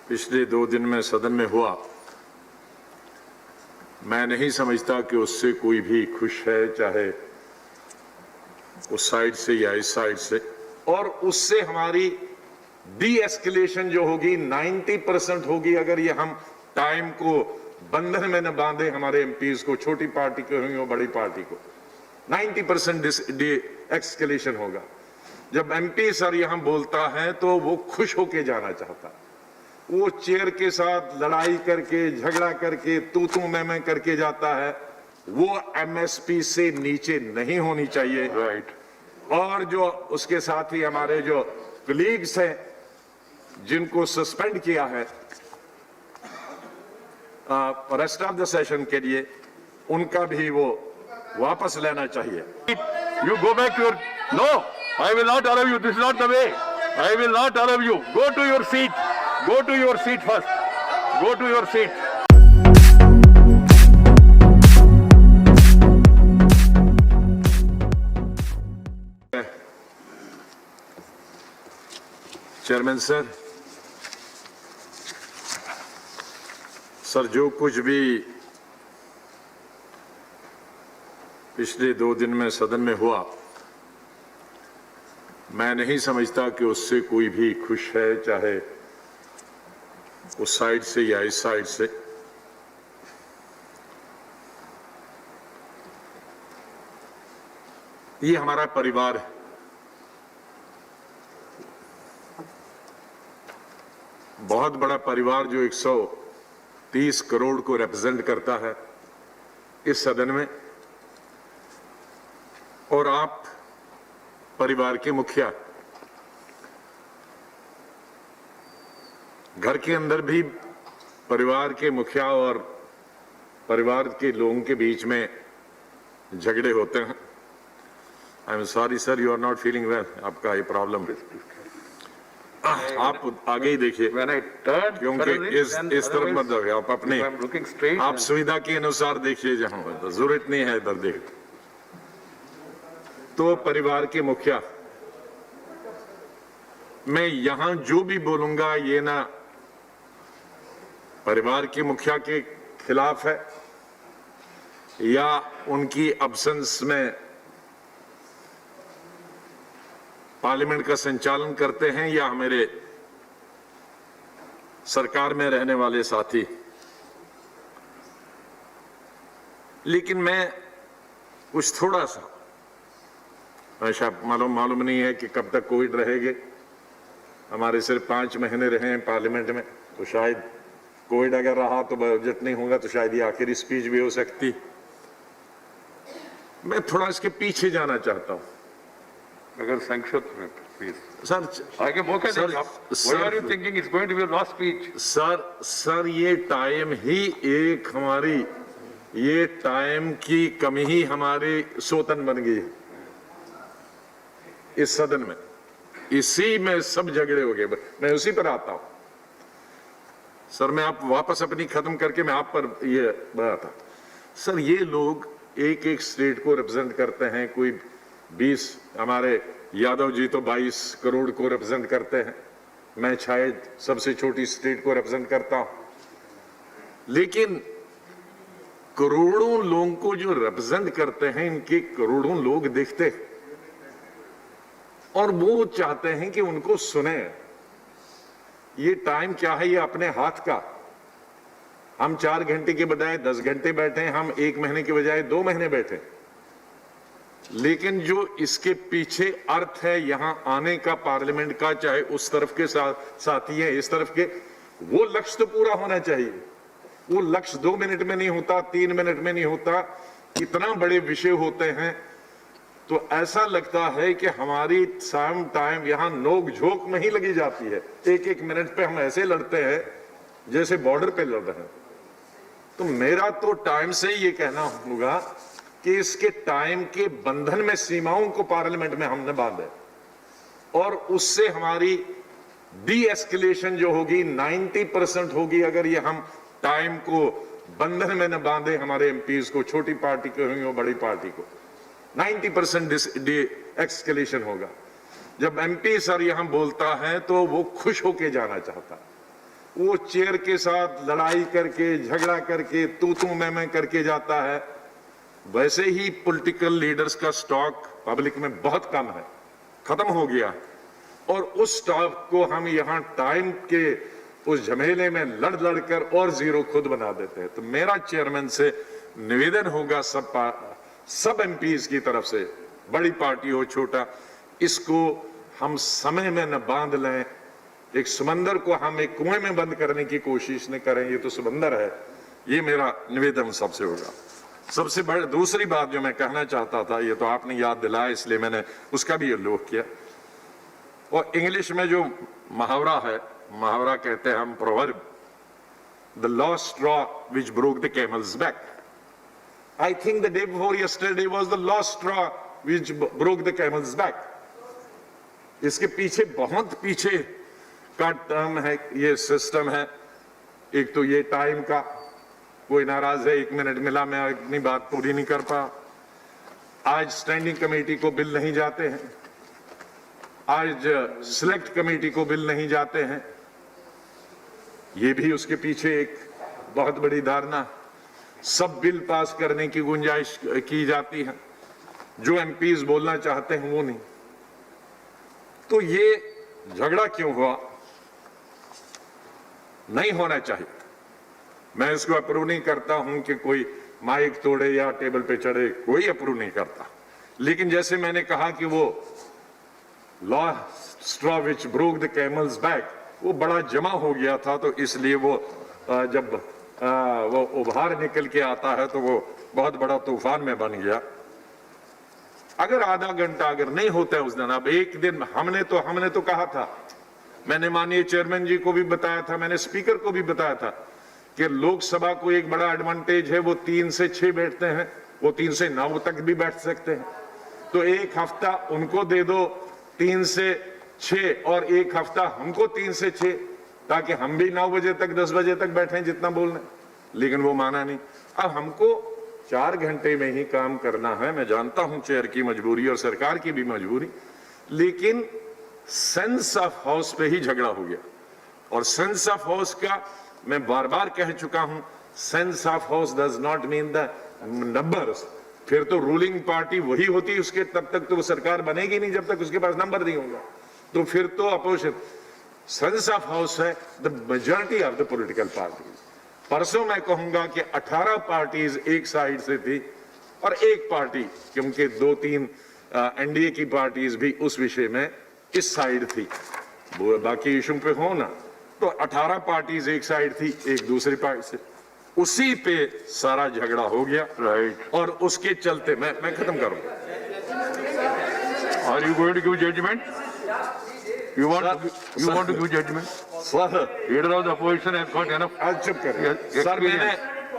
पिछले 2 दिन में सदन में हुआ, मैं नहीं समझता कि उससे कोई भी खुश है, चाहे उस साइड से या इस साइड से। और उससे हमारी डी एस्केलेशन जो होगी 90% होगी अगर ये हम टाइम को बंधन में न बांधे हमारे एमपीज को, छोटी पार्टी को हो बड़ी पार्टी को। 90% डी एस्केलेशन होगा। जब एमपी सर यहां बोलता है तो वो खुश होके जाना चाहता है। वो चेयर के साथ लड़ाई करके, झगड़ा करके, तू मैं करके जाता है। वो एमएसपी से नीचे नहीं होनी चाहिए। राइट। और जो उसके साथ ही हमारे जो कलीग्स हैं जिनको सस्पेंड किया है रेस्ट ऑफ द सेशन के लिए, उनका भी वो वापस लेना चाहिए। You go back to your. No, I will not allow you. This is not the way. I will not allow you. Go to your seat. Go to your seat first. Go to your seat. Chairman sir, जो कुछ भी पिछले 2 दिन में सदन में हुआ, मैं नहीं समझता कि उससे कोई भी खुश है, चाहे उस साइड से या इस साइड से। ये हमारा परिवार है। बहुत बड़ा परिवार जो 130 करोड़ को रिप्रेजेंट करता है इस सदन में। और आप परिवार के मुखिया, घर के अंदर भी परिवार के मुखिया और परिवार के लोगों के बीच में झगड़े होते हैं। I am sorry sir, you are not feeling well. आपका ये प्रॉब्लम है, आप आगे ही देखिए, क्योंकि इस तरफ मत जाइए। आप अपने आप सुविधा के अनुसार देखिए, जहां जरूरत नहीं है इधर देख। तो परिवार के मुखिया, मैं यहां जो भी बोलूंगा ये ना परिवार के मुखिया के खिलाफ है या उनकी अब्सेंस में पार्लियामेंट का संचालन करते हैं या मेरे सरकार में रहने वाले साथी। लेकिन मैं कुछ थोड़ा सा मालूम नहीं है कि कब तक कोविड रहेगी। हमारे सिर्फ 5 महीने रहे हैं पार्लियामेंट में, तो शायद कोविड अगर रहा तो बजट नहीं होगा, तो शायद ये आखिरी स्पीच भी हो सकती। मैं थोड़ा इसके पीछे जाना चाहता हूं। अगर संक्षिप्त में प्लीज सर, आगे मौका दीजिए। What are you thinking is going to be your last speech? Sir ये टाइम ही एक हमारी, ये टाइम की कमी ही हमारी सोतन बन गई है इस सदन में। इसी में सब झगड़े हो गए। मैं उसी पर आता हूं सर। मैं आप वापस अपनी खत्म करके मैं आप पर ये बताता। सर, ये लोग एक एक स्टेट को रिप्रेजेंट करते हैं। कोई 20, हमारे यादव जी तो 22 करोड़ को रिप्रेजेंट करते हैं। मैं शायद सबसे छोटी स्टेट को रिप्रेजेंट करता हूं। लेकिन करोड़ों लोगों को जो रिप्रेजेंट करते हैं, इनके करोड़ों लोग देखते हैं और वो चाहते हैं कि उनको सुने। ये टाइम क्या है, ये अपने हाथ का। हम 4 घंटे के बजाय 10 घंटे बैठे, हम 1 महीने के बजाय 2 महीने बैठे। लेकिन जो इसके पीछे अर्थ है यहां आने का पार्लियामेंट का, चाहे उस तरफ के साथी है इस तरफ के, वो लक्ष्य तो पूरा होना चाहिए। वो लक्ष्य 2 मिनट में नहीं होता, 3 मिनट में नहीं होता। इतना बड़े विषय होते हैं तो ऐसा लगता है कि हमारी टाइम यहां नोक झोंक में ही लगी जाती है। 1-1 मिनट पे हम ऐसे लड़ते हैं जैसे बॉर्डर पे लड़ रहे हैं। तो मेरा तो टाइम से ये कहना होगा कि इसके टाइम के बंधन में सीमाओं को पार्लियामेंट में हमने बांधे और उससे हमारी डी एस्केलेशन जो होगी 90% होगी अगर ये हम टाइम को बंधन में न बांधे हमारे एमपीज को, छोटी पार्टी को हो बड़ी पार्टी को। 90% डी एस्केलेशन होगा। जब एमपी सर यहां बोलता है तो वो खुश होके जाना चाहता है। वो चेयर के साथ लड़ाई करके, झगड़ा करके, तू मैं करके जाता है। वैसे ही पॉलिटिकल लीडर्स का स्टॉक पब्लिक में बहुत कम है, खत्म हो गया, और उस स्टॉक को हम यहां टाइम के उस झमेले में लड़ कर और जीरो खुद बना देते हैं। तो मेरा चेयरमैन से निवेदन होगा सब एमपीज की तरफ से, बड़ी पार्टी हो छोटा, इसको हम समय में न बांध लें। एक समंदर को हम एक कुएं में बंद करने की कोशिश न करें, ये तो समंदर है। ये मेरा निवेदन सबसे होगा। सबसे बड़ी दूसरी बात जो मैं कहना चाहता था, ये तो आपने याद दिलाया इसलिए मैंने उसका भी उल्लेख किया, और इंग्लिश में जो मुहावरा है, मुहावरा कहते हैं हम proverb, the last straw which broke the camel's back. I think the day before yesterday was the last straw which broke the camel's back. इसके पीछे बहुत पीछे का टर्म है, ये सिस्टम है। एक तो ये टाइम का, कोई नाराज है, 1 मिनट मिला, मैं अपनी बात पूरी नहीं कर पा। आज स्टैंडिंग कमेटी को बिल नहीं जाते हैं, आज सिलेक्ट कमेटी को बिल नहीं जाते हैं। ये भी उसके पीछे एक बहुत बड़ी धारणा, सब बिल पास करने की गुंजाइश की जाती है, जो एमपीज बोलना चाहते हैं वो नहीं। तो ये झगड़ा क्यों हुआ? नहीं होना चाहिए। मैं इसको अप्रूव नहीं करता हूं कि कोई माइक तोड़े या टेबल पे चढ़े, कोई अप्रूव नहीं करता। लेकिन जैसे मैंने कहा कि वो last straw which broke the camel's back, वो बड़ा जमा हो गया था, तो इसलिए वो जब वो उभार निकल के आता है तो वो बहुत बड़ा तूफान में बन गया। अगर आधा घंटा अगर नहीं होता है उस दिन, अब एक दिन हमने तो कहा था, मैंने माननीय चेयरमैन जी को भी बताया था, मैंने स्पीकर को भी बताया था कि लोकसभा को एक बड़ा एडवांटेज है, वो 3 से 6 बैठते हैं, वो 3 से 9 तक भी बैठ सकते हैं। तो एक हफ्ता उनको दे दो 3 से 6 और एक हफ्ता हमको 3 से 6, ताकि हम भी 9 बजे तक 10 बजे तक बैठे जितना बोलने। लेकिन वो माना नहीं। अब हमको 4 घंटे में ही काम करना है। मैं जानता हूं चेयर की मजबूरी और सरकार की भी मजबूरी, लेकिन सेंस ऑफ हाउस पे ही झगड़ा हो गया। और सेंस ऑफ हाउस का मैं बार बार कह चुका हूं, sense of house does not mean the numbers. फिर तो रूलिंग पार्टी वही होती, उसके तब तक तो वो सरकार बनेगी नहीं जब तक उसके पास नंबर नहीं होगा, तो फिर तो अपोजिशन। सेंस ऑफ हाउस है the majority of the political parties. परसों मैं कहूंगा कि 18 पार्टीज एक साइड से थी और एक पार्टी, क्योंकि 2-3 एनडीए की पार्टीज भी उस विषय में इस साइड थी, वो बाकी इशू पे हो ना, तो 18 पार्टीज एक साइड थी, एक दूसरी पार्टी से, उसी पे सारा झगड़ा हो गया। राइट। और उसके चलते मैं खत्म करूंगा। Are you going to give judgment? You want to give judgment? Sir, Leader of the opposition has got enough. आज चुप करें। Sir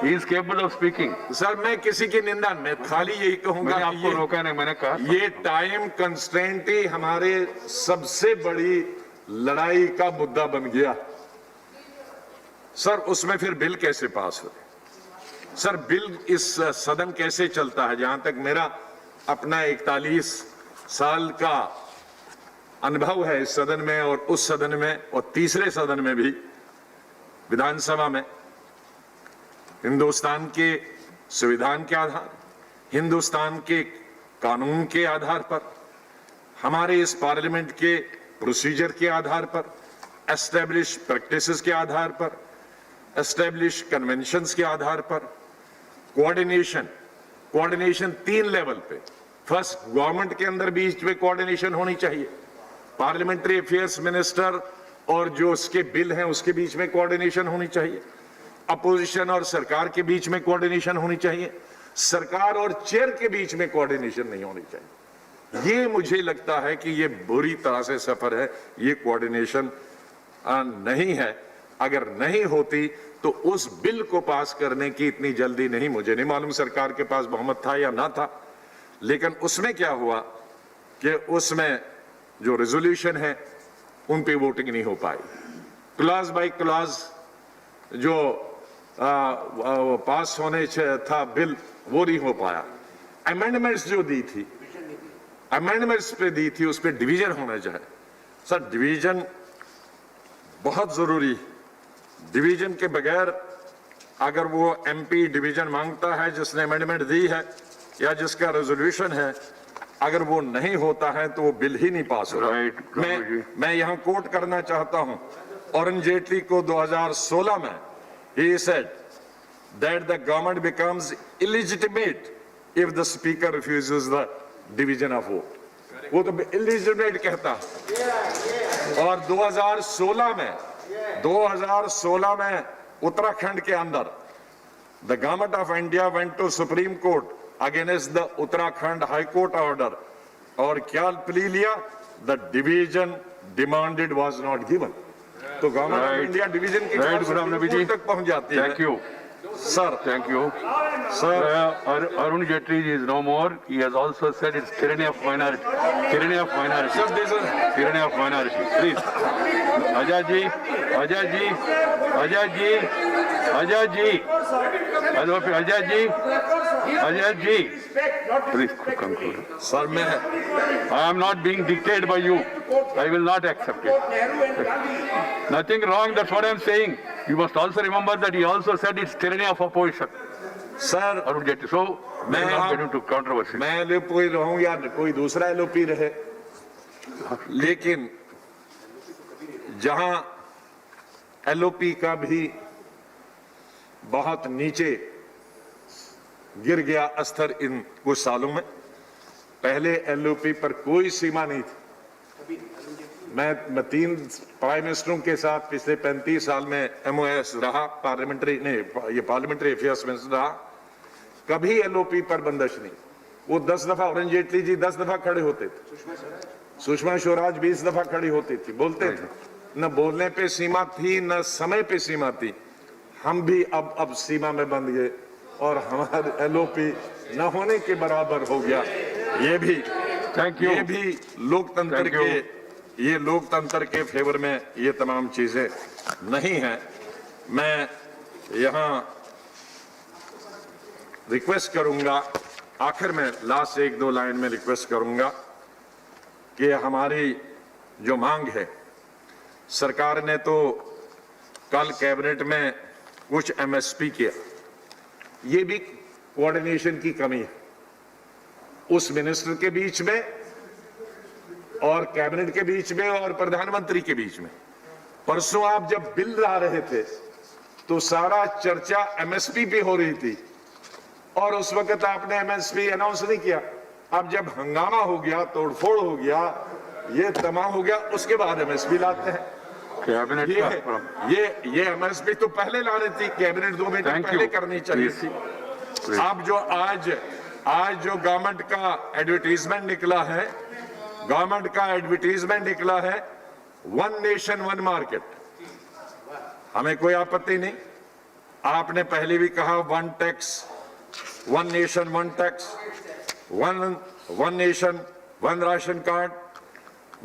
He is capable of speaking. Sir मैं किसी की निंदा, मैं खाली यही कहूंगा मैंने कि आपको रोका नहीं, मैंने कहा ये टाइम कंस्ट्रेंट ही हमारे सबसे बड़ी लड़ाई का मुद्दा बन गया। सर उसमें फिर बिल कैसे पास हो? सर बिल इस सदन कैसे चलता है? जहां तक मेरा अपना 41 साल का अनुभव है इस सदन में और उस सदन में और तीसरे सदन में भी, विधानसभा में, हिंदुस्तान के संविधान के आधार, हिंदुस्तान के कानून के आधार पर, हमारे इस पार्लियामेंट के प्रोसीजर के आधार पर, एस्टेब्लिश प्रैक्टिसेस के आधार पर, एस्टेब्लिश कन्वेंशंस के आधार पर, कोऑर्डिनेशन 3 लेवल पे। फर्स्ट, गवर्नमेंट के अंदर बीच में कोऑर्डिनेशन होनी चाहिए, पार्लियामेंट्री अफेयर्स मिनिस्टर और जो उसके बिल हैं उसके बीच में कोऑर्डिनेशन होनी चाहिए, अपोजिशन और सरकार के बीच में कोऑर्डिनेशन होनी चाहिए, सरकार और चेयर के बीच में कोऑर्डिनेशन नहीं होनी चाहिए। ये मुझे लगता है कि ये बुरी तरह से सफर है, ये कोऑर्डिनेशन नहीं है। अगर नहीं होती तो उस बिल को पास करने की इतनी जल्दी नहीं, मुझे नहीं मालूम सरकार के पास बहुमत था या ना था, लेकिन उसमें क्या हुआ कि उसमें जो रेजोल्यूशन है उन पे वोटिंग नहीं हो पाई। क्लॉज बाय क्लॉज जो पास होने था बिल वो नहीं हो पाया। अमेंडमेंट्स जो दी थी, अमेंडमेंट्स पे दी थी, उस पे डिवीजन होना चाहिए। सर डिवीजन बहुत जरूरी डिवीजन के बगैर अगर वो एमपी डिवीजन मांगता है जिसने अमेंडमेंट दी है या जिसका रेजोल्यूशन है, अगर वो नहीं होता है तो वो बिल ही नहीं पास होगा। मैं यहां कोट करना चाहता हूं अरुण जेटली को 2016 में he said that the government becomes illegitimate if the speaker refuses the division of vote. वो तो illegitimate कहता है। और 2016 में उत्तराखंड के अंदर the government of India went to Supreme Court against the Uttarakhand High Court order और क्या प्ली लिया? The division demanded was not given. तो गवर्नमेंट ऑफ इंडिया डिवीजन की तक पहुंच जाती है। Thank you sir, thank you sir. Arun Jetli is no more. He has also said it's tyranny of minority. Tyranny of minority. Tyranny of minority. Please. Ajay ji. Ajay ji. Ajay ji. Ajay ji. Hello, Ajay ji. Ajay ji. Please conclude. Sir मैं I am not being dictated by you. I will not accept it. Nothing wrong. That's what I am saying. You must also remember that he also said it's tyranny of opposition. Sir Arun Jetli. So, मैं may not get into controversy. मैं LOP रहूं या कोई दूसरा LOP रहे, लेकिन जहां LOP का भी बहुत नीचे गिर गया स्तर इन कुछ सालों में, पहले एलओपी पर कोई सीमा नहीं थी। मैं 3 प्राइम मिनिस्टरों के साथ पिछले 35 साल में एमओएस रहा, पार्लियामेंट्री अफेयर्स मिनिस्टर रहा, कभी एलओपी पर बंदिश नहीं। वो 10 दफा अरुण जेटली जी 10 दफा खड़े होते थे, सुषमा स्वराज 20 दफा खड़ी होती थी, बोलते थे। न बोलने पे सीमा थी न समय पे सीमा थी। हम भी अब सीमा में बंध गए और हमारे एलओपी न होने के बराबर हो गया। ये भी लोकतंत्र के फेवर में ये तमाम चीजें नहीं हैं। मैं यहाँ रिक्वेस्ट करूंगा, आखिर में लास्ट 1-2 लाइन में रिक्वेस्ट करूंगा कि हमारी जो मांग है, सरकार ने तो कल कैबिनेट में कुछ एमएसपी किया, ये भी कोऑर्डिनेशन की कमी है उस मिनिस्टर के बीच में और कैबिनेट के बीच में और प्रधानमंत्री के बीच में। परसों आप जब बिल ला रहे थे तो सारा चर्चा एमएसपी पे हो रही थी और उस वक्त आपने एमएसपी अनाउंस नहीं किया। अब जब हंगामा हो गया, तोड़फोड़ हो गया, ये तमाम हो गया, उसके बाद एमएसपी लाते हैं। कैबिनेट ये एमएसपी तो पहले लानी थी, कैबिनेट 2 महीने पहले करनी चाहिए थी। अब जो आज जो गवर्नमेंट का एडवर्टीजमेंट निकला है, 1 नेशन 1 मार्केट, हमें कोई आपत्ति नहीं। आपने पहले भी कहा 1 tax 1 nation 1 tax, 1 nation 1 ration card.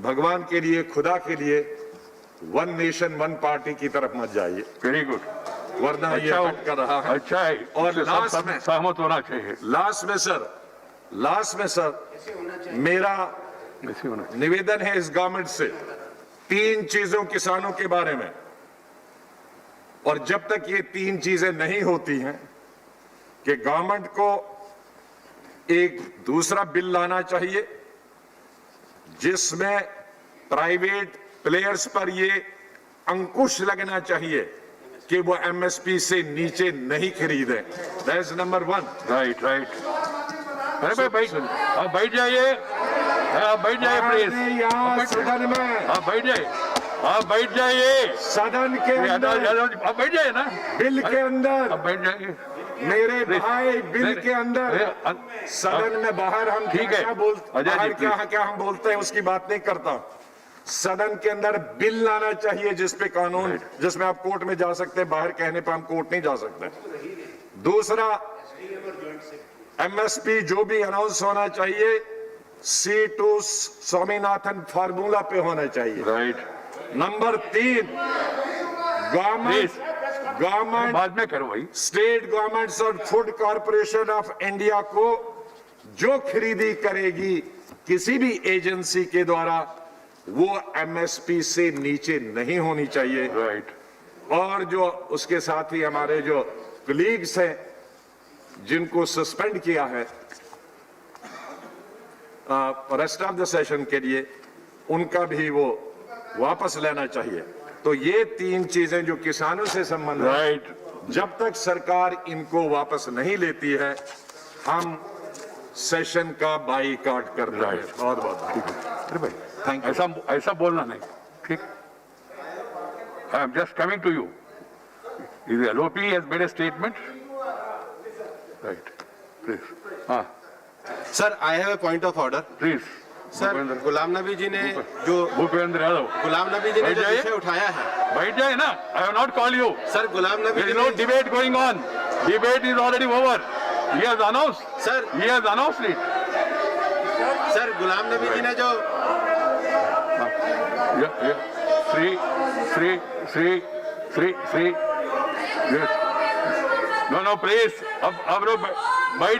भगवान के लिए, खुदा के लिए 1 नेशन 1 पार्टी की तरफ मत जाइए। वेरी गुड, वरना ये हट कर रहा है। अच्छा है। और लास्ट में सहमत होना चाहिए। लास्ट में सर मेरा निवेदन है इस गवर्नमेंट से 3 चीजों किसानों के बारे में, और जब तक ये 3 चीजें नहीं होती हैं कि गवर्नमेंट को एक दूसरा बिल लाना चाहिए जिसमें प्राइवेट प्लेयर्स पर ये अंकुश लगना चाहिए कि वो एमएसपी से नीचे नहीं खरीदें। That is number 1। राइट। अरे भाई आप बैठ जाइए, प्लीज। सदन में आप बैठ जाइए सदन के अंदर, आप बैठ जाइए ना, बिल के अंदर। आप बैठ जाइए मेरे भाई, बिल के अंदर, सदन में बाहर हम ठीक है। क्या हम बोलते हैं उसकी बात नहीं करता। सदन के अंदर बिल लाना चाहिए जिसपे कानून, जिसमें आप कोर्ट में जा सकते हैं, बाहर कहने पर हम कोर्ट नहीं जा सकते। दूसरा, एमएसपी जो भी अनाउंस होना चाहिए C2 स्वामीनाथन फार्मूला पे होना चाहिए। राइट। नंबर 3, गवर्नमेंट बाद में करो भाई। स्टेट गवर्नमेंट्स और फूड कॉर्पोरेशन ऑफ इंडिया को जो खरीदी करेगी किसी भी एजेंसी के द्वारा, वो एमएसपी से नीचे नहीं होनी चाहिए। राइट। और जो उसके साथ ही हमारे जो कलीग्स हैं जिनको सस्पेंड किया है रेस्ट ऑफ द सेशन के लिए, उनका भी वो वापस लेना चाहिए। तो ये 3 चीजें जो किसानों से संबंधित है, Right. जब तक सरकार इनको वापस नहीं लेती है हम सेशन का बाईकाट कर रहे हैं। Right. बहुत बहुत अरे भाई, थैंक यू। ऐसा बोलना नहीं, ठीक? I am just coming to you. The LOP has made a statement. Right. Please. Sir I have a point of order. Please. Sir Ghulam Nabi ji ने जो भूपेंद्र यादव, गुलाम नबी जी ने जो बैठ जाइए। विषय उठाया है, बैठ जाए ना। I have not called you. Sir Ghulam Nabi There ji is no ने debate going on. Debate is already over. He has announced. Sir. He has announced it. Sir Ghulam Nabi ji ने जो Yeah. Three. Yes. No, please. अब लोग बैठ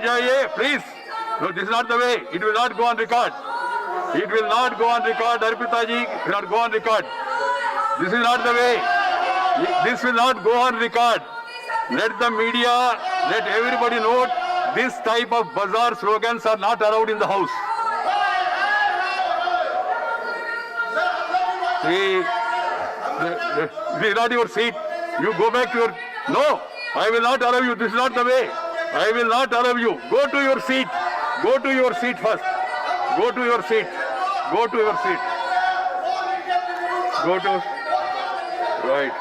जाइए, please. No, this is not the way. It will not go on record. It will not go on record, Arpita ji. It will not go on record. This is not the way. This will not go on record. Let the media, let everybody know this type of bazaar slogans are not allowed in the house. See, this is not your seat. You go back to your... No, I will not allow you. This is not the way. I will not allow you. Go to your seat. Go to your seat first. Go to your seat. Go to your seat. Go to... Right.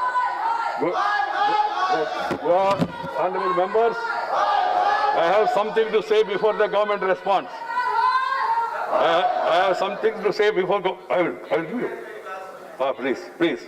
Go on. Honorable members, I have something to say before the government responds. I have something to say before... I will give you. Please.